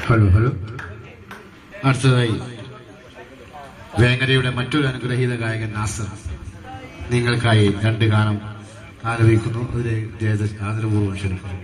Hello hello. അടുത്തതായി വേങ്ങരയുടെ മറ്റൊരു അനുഗ്രഹീത ഗായകൻ നാസർ നിങ്ങൾക്കായി 2 ഗാനം ആലപിക്കുന്നു. അതിലെ ആദരപൂർവ്വം ക്ഷണിക്കുന്നു.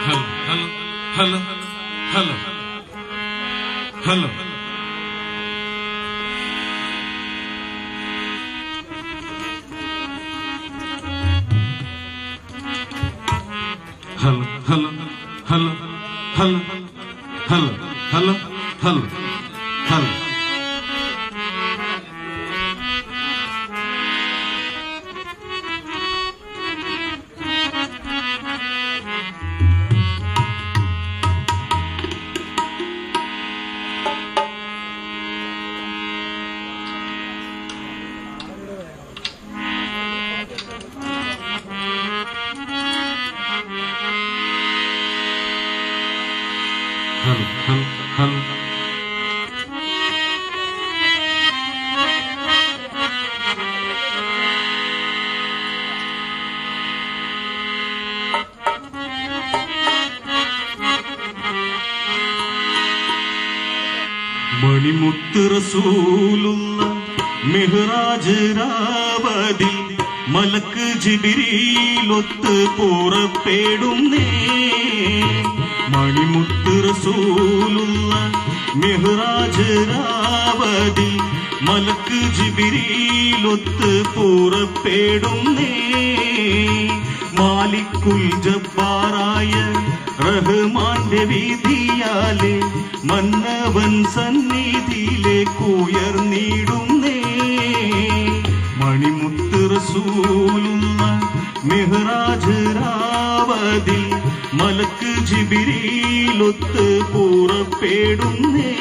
Hello, hello, hello. Hello, hello, hello, hello, hello, hello, hello, hello. മണിമുത്ത് റസൂലുള്ള മെഹ്റാജ് രാവതിൽ മലക്ക് ജിബ്രീലൊത്ത് പുറപ്പെടുന്നേ. മണിമുത്ത് റസൂലുള്ള മെഹ്റാജ് രാവതിൽ മലക്ക് ജിബ്രീലൊത്ത് പുറപ്പെടുന്നേ. മാലിക്കുൽ ജബ്ബാറായ റഹ്മാന്റെ വിധിയാലെ മന്നവൻ സന്നിധിയിലേക്ക് ഉയർന്നിടുന്നേ. മണിമുത്ത് റസൂലുള്ള മെഹ്റാജ് രാവതിൽ മലക്ക് ജിബ്രീലൊത്ത് പുറപ്പെടുന്നേ.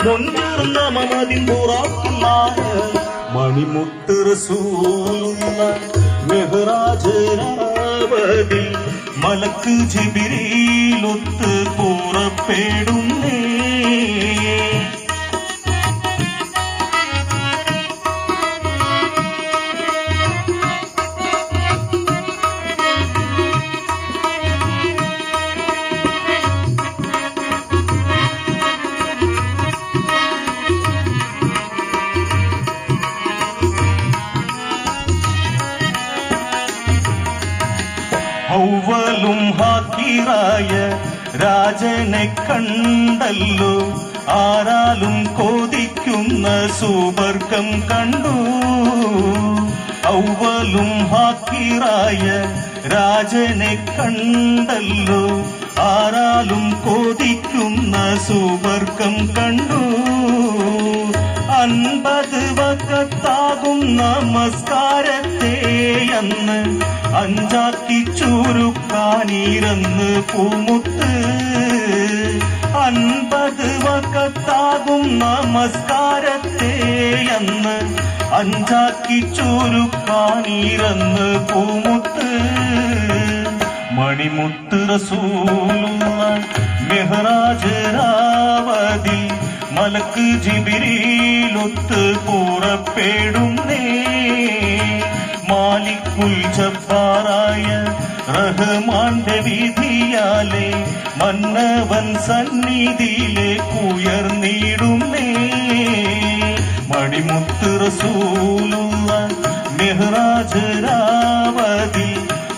മുൻചൂർന്ന മമതിൻ പുറത്തുമായ മണിമുത്ത് റസൂലുള്ള മെഹ്റാജ് രാവതിൽ മലക്ക് ജിബ്രീലൊത്ത് പുറപ്പെടുന്നേ. രാജനെ കണ്ടല്ലോ ആരാലും കൊതിക്കുന്ന സുവർഗം കണ്ടു ഔവലും ഹാക്കിറായ രാജനെ കണ്ടല്ലോ ആരാലും കൊതിക്കുന്ന സുവർഗം കണ്ടു 50 വക്കത്താകും നമസ്കാരത്തെ അന്ന് അഞ്ചാക്കി ചുരുക്കാനിരന്ന് പൂമുത്ത് 50 വക്കത്താകും നമസ്കാരത്തെ അന്ന് അഞ്ചാക്കി ചുരുക്കാനിരന്ന് പൂമുത്ത് മണിമുത്ത് റസൂലുള്ള മെഹ്റാജ് രാവതി മലക്ക് ജിബ്രീലൊത്ത് പുറപ്പെടുന്നേ മാലിക്കുൽ ജബ്ബാറായ റഹ്മാന്റെ വിധിയാലെ മന്നവൻ സന്നിധിയിലേക്ക് ഉയർന്നിടുന്നേ മണിമുത്ത് റസൂലുള്ള മെഹ്റാജ് രാവതി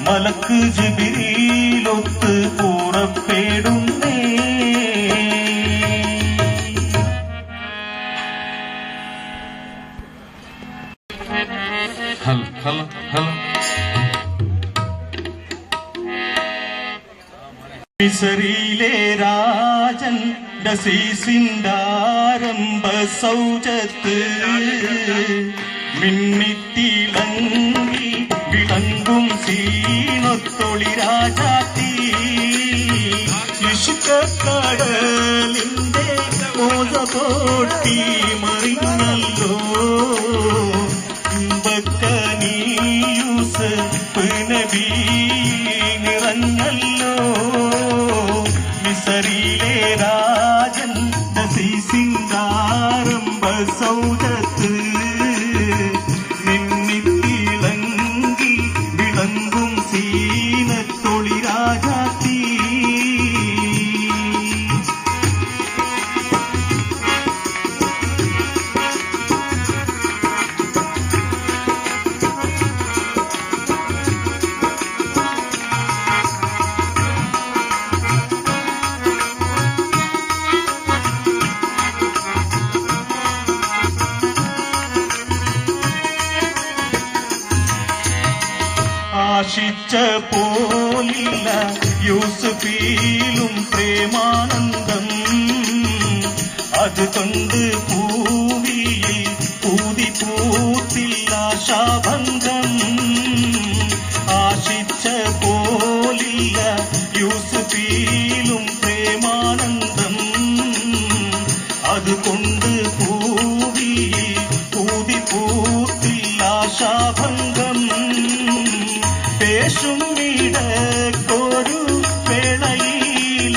മലക്ക് ജിബ്രീലൊത്ത് പുറപ്പെടുന്നേ മിസറിലെ രാജൻ ദസീസിൻഡാരംഭ സൗജത്ത് മിന്നിത്തിളങ്ങി വിളങ്ങും സീനൊത്തൊളി രാജാത്തി ഇഷ്കക്കടലിന്റെ മോസ പൊട്ടി മറിഞ്ഞല്ലോ യൂസഫ് നബി നിറഞ്ഞല്ലോ മിസറിലെ രാജൻ ദസീസിൻഡാരംഭ സൗജത്ത് മിന്നിത്തിളങ്ങി വിളങ്ങും സീനത്തൊളി രാജാത്തി ആശിച്ച പോലില്ല യൂസുഫിലും പ്രേമാനന്ദം അതുകൊണ്ട് ഭൂമിയിൽ ഊതി പൂത്തില്ല ആശാഭംഗം ആശിച്ച പോലില്ല യൂസുഫിലും പ്രേമാനന്ദം അതുകൊണ്ട് ഭൂമിയിൽ ഊതി പൂത്തില്ല ആശാഭംഗം പേശുമിടക്കൊരു വേളയിലാമസീസുമേ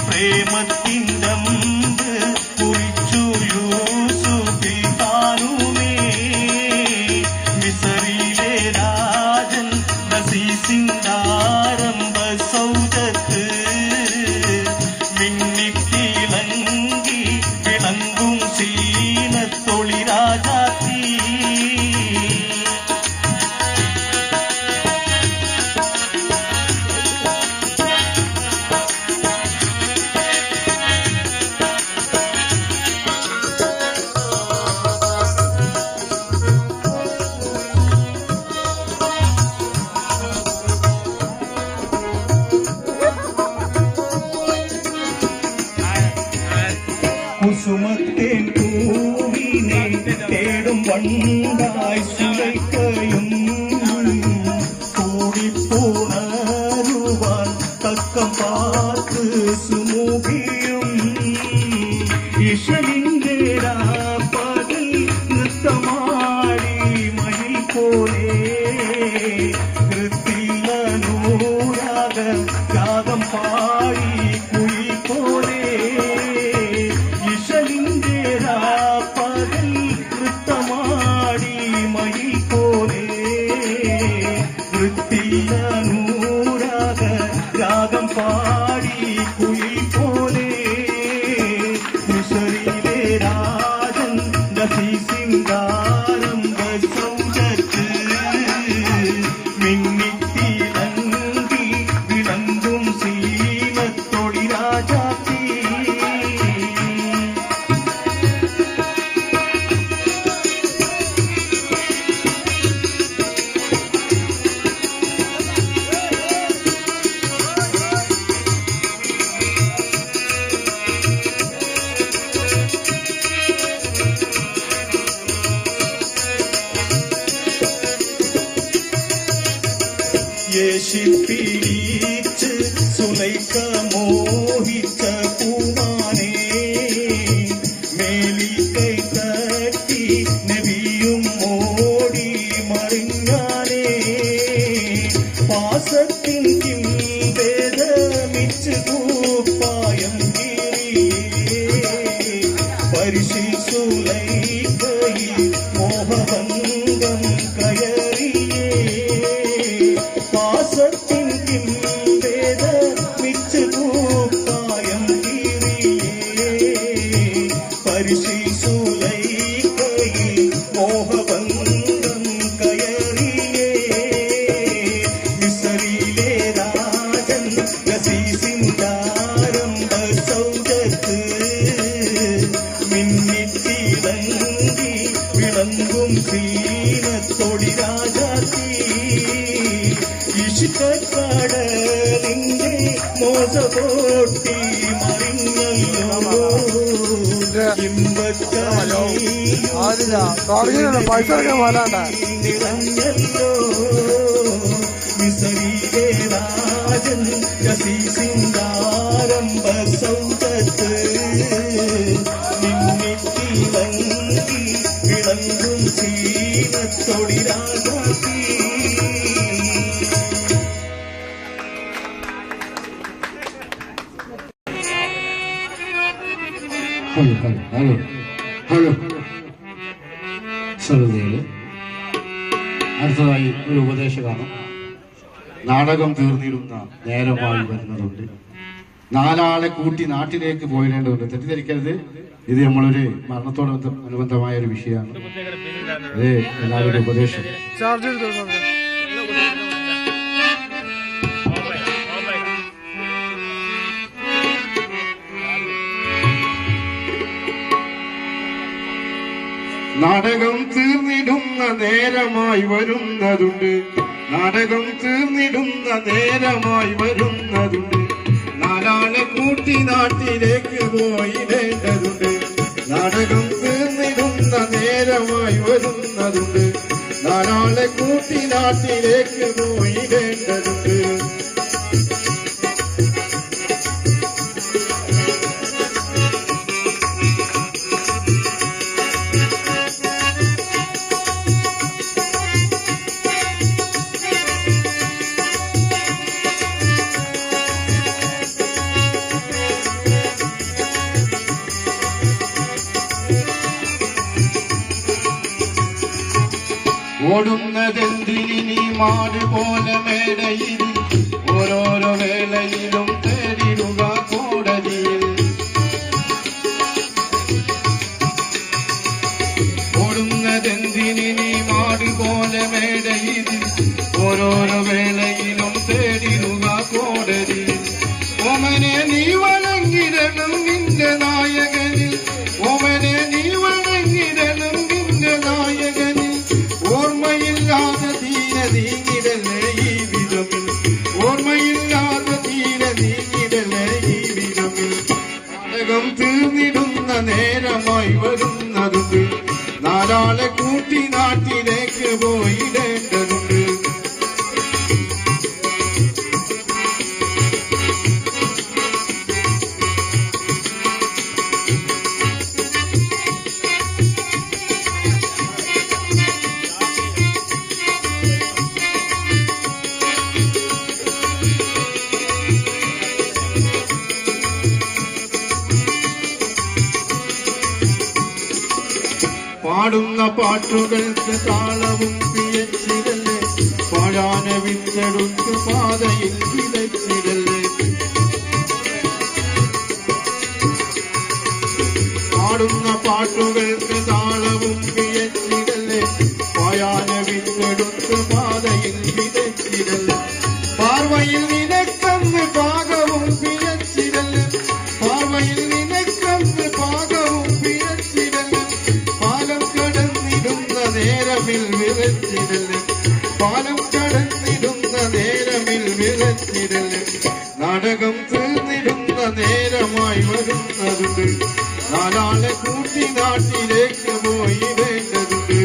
പ്രേമത്തിൻ്റമ്പ് കുറിച്ചു യൂസുഫിൽ താനുമേ മിസറിലെ രാജൻ ദസീസിൻഡാരംഭ സൗജത്ത് മിന്നിത്തിളങ്ങി വിളങ്ങും സീനത്തൊളി രാജാത്തി കുസുമത്തേൻ പൂവിനെ തേടും വണ്ടായി സുലൈക്കയും കൂടിപ്പുണരുവാൻ തക്കം പാത്ത് സുമുഖിയും ഇഷലിന്റെ പകൽ നൃത്തമാടി മയിൽ പോലെ നൃത്തിലൂരാക രാഗം പാടി കുയിൽ പോലെ പകൽ നൃത്തമാടി മയിൽ പോലെ വൃത്തിയൂരാക രാഗം പാടി കുയിൽ പോലെ മിസറിലെ രാജൻ ദസീസിൻഡാരംഭ സൗജത്ത് മിന്നിത്തിളങ്ങി കെട്ടിപ്പിടിച്ച് സുലൈഖ മോഹിച്ച പൂമാനേ മേലി കൈ തട്ടി നബിയും ഓടി മറിഞ്ഞാനേ പാസത്തിൻ ഭേദമിച്ച് കൂപ്പായം കീറിയേ പരിശിൽ സുലൈഖയിൽ മോഹഭംഗം കയറിയേ പാസത്തിൻ ഭേദമിച്ച് കൂപ്പായം കീറിയേ പരിശിൽ സുലൈഖയിൽ മോഹഭംഗം കയറിയേ മിസ്രിലെ രാജൻ ഗസീസിൻദാരംഭ സൗജത്ത് മിന്നിത്തിളങ്ങി വിളങ്ങും സീനത്തൊടി രാജാത്തി ഇഷ്കക്കടലിന്റെ മോസപോട്ടി മറിഞ്ഞല്ലോ നിറഞ്ഞല്ലോ മിസറിലെ രാജൻ ഗസീസിൻദാരംഭ സൗജത്ത് മിന്നിത്തിളങ്ങി വിളങ്ങും സീനത്തൊടി രാജാത്തി ഹലോ സഹോദരികളെ, അടുത്തതായി ഒരു ഉപദേശഗാനം. നാടകം തീർന്നിടുന്ന നേരമായി വരുന്നതുണ്ട്, നാലാളെ കൂട്ടി നാട്ടിലേക്ക് പോയിടേണ്ടതുണ്ട്. തെറ്റിദ്ധരിക്കരുത്, ഇത് നമ്മളൊരു മരണത്തോട് അനുബന്ധമായ ഒരു വിഷയമാണ്. അതെ, എല്ലാവരുടെ ഉപദേശം. നാടകം തീർന്നിടുന്ന നേരമായി വരുന്നതുണ്ട്, നാടകം തീർന്നിടുന്ന നേരമായി വരുന്നതുണ്ട്, നാലാളെ കൂട്ടി നാട്ടിലേക്ക് പോയിടേണ്ടതുണ്ട്. നാടകം തീർന്നിടുന്ന നേരമായി വരുന്നതുണ്ട്, നാലാളെ കൂട്ടി നാട്ടിലേക്ക് പോയിടേണ്ടതുണ്ട്. ഓടുന്നതെന്തിനി മാട് പോലെ മേടയിൽ, ഓരോരോ വേളയിലും തേടിടുക കോടതിയിൽ. ഓടുന്നതെന്തിനി മാട് പോലെ മേടയിൽ, ഓരോരോ വേളയിലും തേടിടുക കോടതിയിൽ. ഓമനെ നീ വണങ്ങിടണം നിന്റെ നായകന്, ഓമനെ നീ വണങ്ങിടണം നിന്റെ നായകന്. ഓർമ്മയില്ലാതെ തീരെ നീങ്ങിടലേ ഈ വിധമിൽ, ഓർമ്മയില്ലാതെ തീരെ നീങ്ങിടലേ ഈ വിധമിൽ. നാടകം തീർന്നിടുന്ന നേരമായി വരുന്നതുണ്ട്, നാലാളെ കൂട്ടി നാട്ടിലേക്ക് പോയിടേണ്ടതുണ്ട്. പാടുന്ന പാട്ടുകൾക്ക് താളവും പിഴച്ചിടല്ലേ, പാഴാന വിത്തെടുത്ത് പാതയിൽ വിതച്ചിടല്ലേ. പാടുന്ന പാട്ടുകൾക്ക് താളവും പിഴച്ചിടല്ലേ, പാഴാന വിത്തെടുത്ത് പാതയിൽ വിതച്ചിടല്ലേ. പാർവയിൽ നിനക്കന്ന് പാകവും പിഴച്ചിടല്ലേ, പാർവയിൽ നിനക്കന്ന് പാകവും പിഴച്ചിടല്ലേ. പാലം കടന്നിടുന്ന നേരമിൽ വിതച്ചിടല്ലേ, പാലം കടന്നിടുന്ന നേരമിൽ വിതച്ചിടല്ലേ. നാടകം തീർന്നിടുന്ന നേരമായി വരുന്നതുണ്ട്, നാലാളെ കൂട്ടി നാട്ടിലേക്ക് പോയിടേണ്ടതുണ്ട്.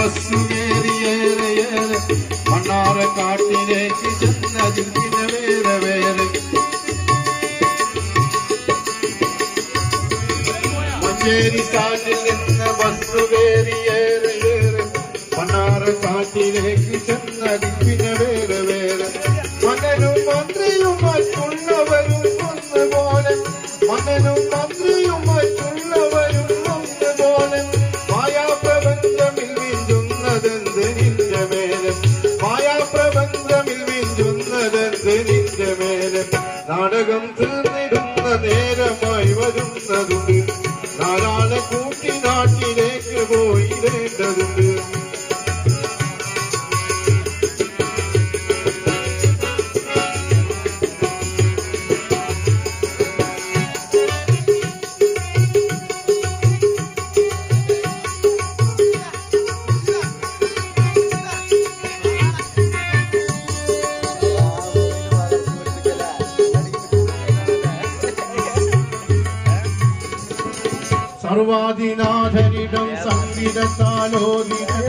ബസ് ഏറിയേറെ മണ്ണാറക്കാട്ടിലേക്ക് ചെന്നതിൽ പിന്നെ വേറെ മഞ്ചേരി സ്റ്റാൻഡിൽ നിന്ന് ബസ് ഏറിയേറെ മണ്ണാറക്കാട്ടിലേക്ക് ചെന്നതിൽ പിന്നെ വേറെ മകനും മന്ത്രിയും മറ്റുള്ളവരും ഒന്നുപോലെ മകനും മന്ത്രിയും മറ്റുള്ളവരും ഒന്നുപോലെ മായാപ്രപഞ്ചമിൽ വീഴുന്നതെന്ത് നിന്റെ മേലെ മായാപ്രപഞ്ചമിൽ വീഴുന്നതെന്ത് നിന്റെ മേലെ നാടകം തീർന്നിടുന്ന നേരമായി വരുന്നതുണ്ട് നാലാളെ കൂട്ടി നാട്ടിലേക്ക് പോയിടേണ്ടതുണ്ട് സർവാദിനാഥരിടം സംഗീതത്താലോദിനം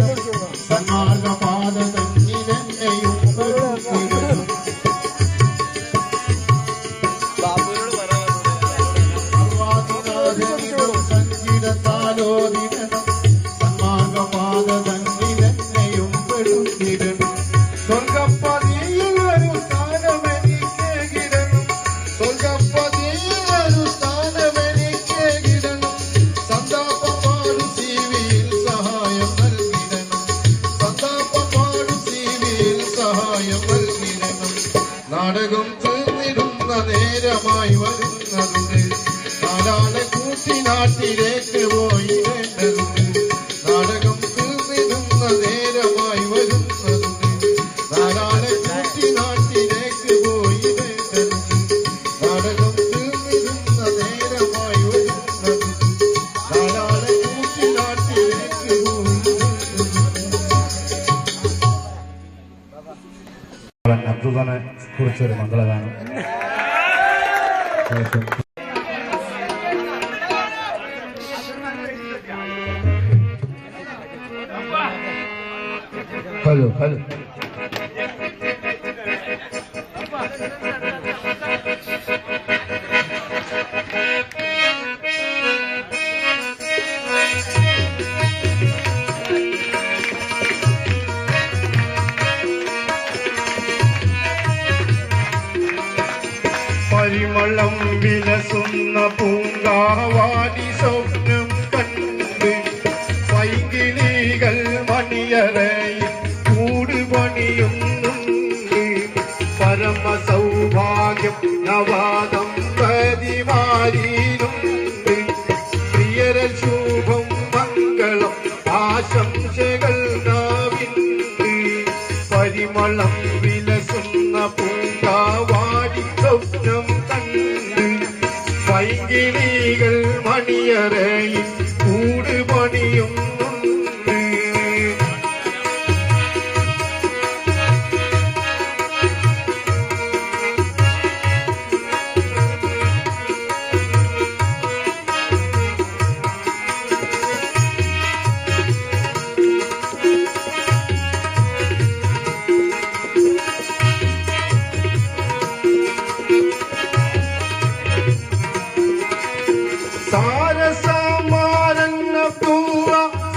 സന്മാർഗപാത തന്നിലെന്നെയും സർവാദിനാഥരിടം സംഗീതത്താലോദിനം സന്മാർഗപാത തന്നിലെന്നെയും പെടുത്തിടണം സ്വർഗപ്പതിയിൽ ഒരു സ്ഥാനമെനിക്കേകിടണം സ്വർഗപ്പതിയിൽ ഒരു സ്ഥാനമെനിക്കേകിടണം സന്താപപാടു സിവിയിൽ സഹായം നൽകിടണം സന്താപപാടു സിവിയിൽ സഹായം നൽകിടണം നാടകം തീർന്നിടുന്ന നേരമായി വരുന്നതുണ്ട് നാലാളെ കൂട്ടി നാട്ടിലേക്ക് പോയിടേണ്ടതുണ്ട് നാടകം തീർന്നിടുന്ന നേരമായി വരുന്നതുണ്ട് നാലാളെ കൂട്ടി നാട്ടിലേക്ക് പോയിടേണ്ടതുണ്ട് നാടകം തീർന്നിടുന്ന നേരമായി വരുന്നതുണ്ട് നാലാളെ കൂട്ടി നാട്ടിലേക്ക് പോയിടേണ്ടതുണ്ട് അബ്ദുള്ളനെ കുറിച്ചൊരു മംഗളഗാനം ഹലോ ഹലോ പരിമളം വിലസുന്ന പൂങ്കാവാടി സ്വപ്നം കണ്ട് പൈകിളികൾ മണിയറയിൽ കൂടുപണിയുന്നുണ്ട് പരമ സൗഭാഗ്യം നവാദമ്പതിമാരിയിലുണ്ട് പ്രിയരൽ ശുഭം മംഗളം ആശംസകൾ നാവിനുണ്ട് പരിമളം വിലസുന്ന പൂങ്കാവാടി സ്വപ്നം കണ്ട് പൈകിളികൾ മണിയറയിൽ കൂടുപണിയുന്നുണ്ട് സാരസമാരന്ന പൂവ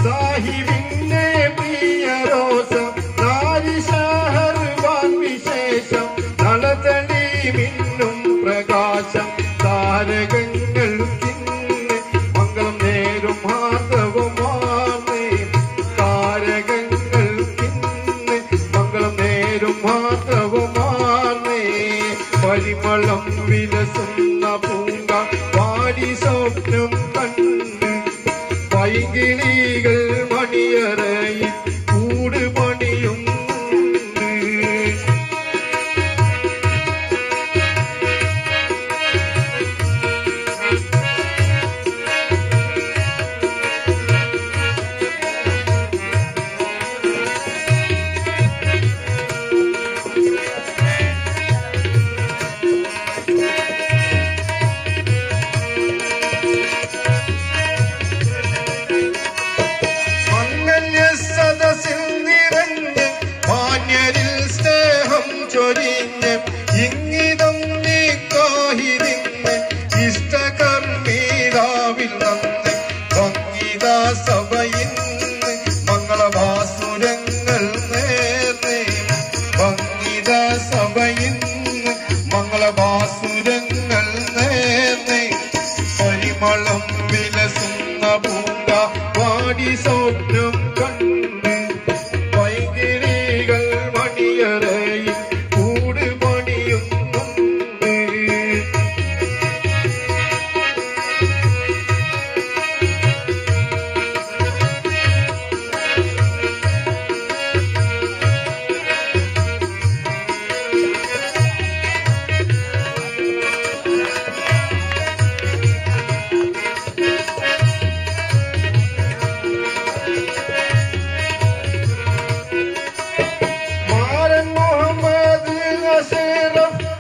സാഹിബിന്റെ പ്രിയ റോസ നാരിശഹർവാൻ വിശേഷം നളതളി മിന്നും പ്രകാശം താരകങ്ങൾക്കിന്ന് മംഗളം നേരും മാധവമാർന്നേ താരകങ്ങൾക്കിന്ന് മംഗളം നേരും മാധവമാർന്നേ പരിമളം വിലസുന്ന പൂങ്ക വാടി സ്വപ്നം കണ്ട് പൈകിളികൾ മണിയറയിൽ കൂടുപണിയുന്നുണ്ട് മംഗല്യ ഇഷ്ടകർമ്മീതാവിൽ നന്ദി ഭംഗിതാ സഭയിൽ മംഗളവാസുരങ്ങൾ നേർന്നേ ഭംഗിതാ സഭയിൽ മംഗളവാസുരങ്ങൾ നേർന്നേ പരിമളം വിലസുന്ന പൂങ്ക വാടി സ്വപ്നം കണ്ട് വൈകിരികൾ മണിയറയിൽ കൂട് പണിയുന്നുണ്ട്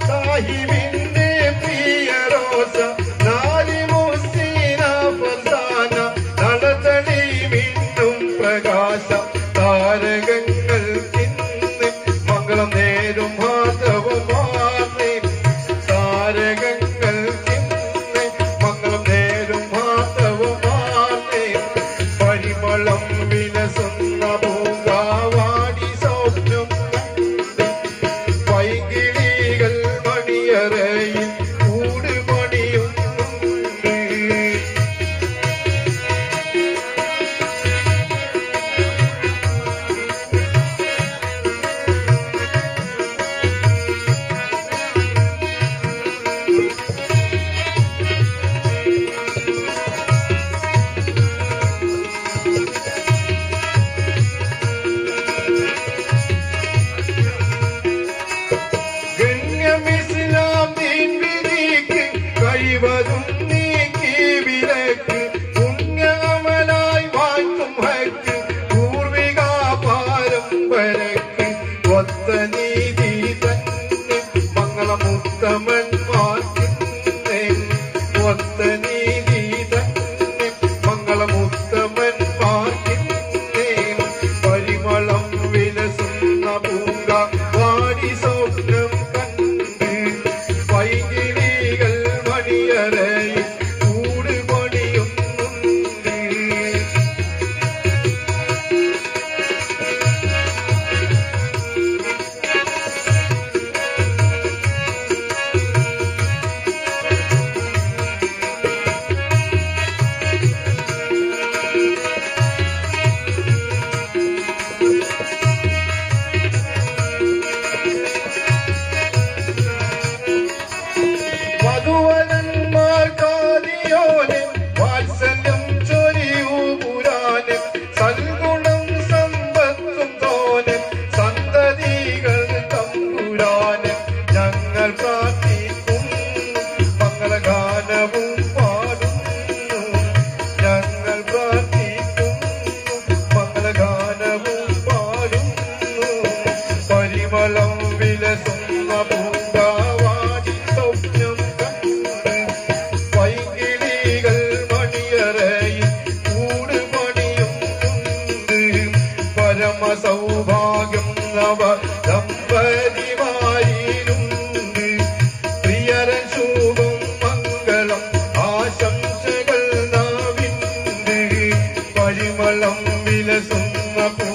സാഹിബിന്റെ പ്രിയ റോസ നാരി മുസ്തീന ഫർസാന നടതടി വീണ്ടും പ്രകാശ താരകങ്ങൾ ഇന്ന് മംഗളം നേരും മാധവമാർന്നേ താരകങ്ങൾ ഇന്ന് മംഗളം നേരും മാധവമാർന്നേ പരിമളം വിലസുന്ന പൂങ്കാവാടി സ്വപ്നം വൈകിളികൾ മണിയറയിൽ കൂട് പണിയുന്നുണ്ട് ഗണ്യമിസ്ലാം ദീൻവിധിക്ക് കഴിവതും നീക്കി വിലക്ക് പുണ്യമലായി വാഴ്ത്തും ഹക്ക് പൂർവിക പാരമ്പരക്ക് ഒത്ത നീതി തന്നെ മംഗളമുത്തമന്മാർക്കിന്നേ ഒത്ത നീതി തന്നെ മംഗളമുത്തമന്മാർക്കിന്നേ പരിമളം വിലസുന്ന പൂങ്ക വാടി സ്വപ്നം വൈകിളികൾ മണിയറയിൽ കൂട് പണിയുന്നുണ്ട് മധുവരന്മാർക്കാദിയോനെ വാത്സല്യം ചൊരിയൂ പുരാനെ സൽഗുണം സമ്പത്തും തോനെ സന്തതികൾ തമ്പുരാനെ ഞങ്ങൾ പ്രാർത്ഥിക്കുന്നു മംഗളഗാനവും പാടുന്നു ഞങ്ങൾ പ്രാർത്ഥിക്കുന്നു മംഗളഗാനവും പാടുന്നു പരിമളം വിലസുന്ന പൂങ്കാവാടി സ്വപ്നം വൈകിളികൾ മണിയറയിൽ കൂട് പണിയുന്നുണ്ട് പരമസൗഭാഗ്യം നവ ദമ്പതിമാരിലുണ്ട് പ്രിയരൻ ശുഭം മംഗളം ആശംസകൾ നാവിണ്ട് പരിമളം വിലസുന്ന പൂ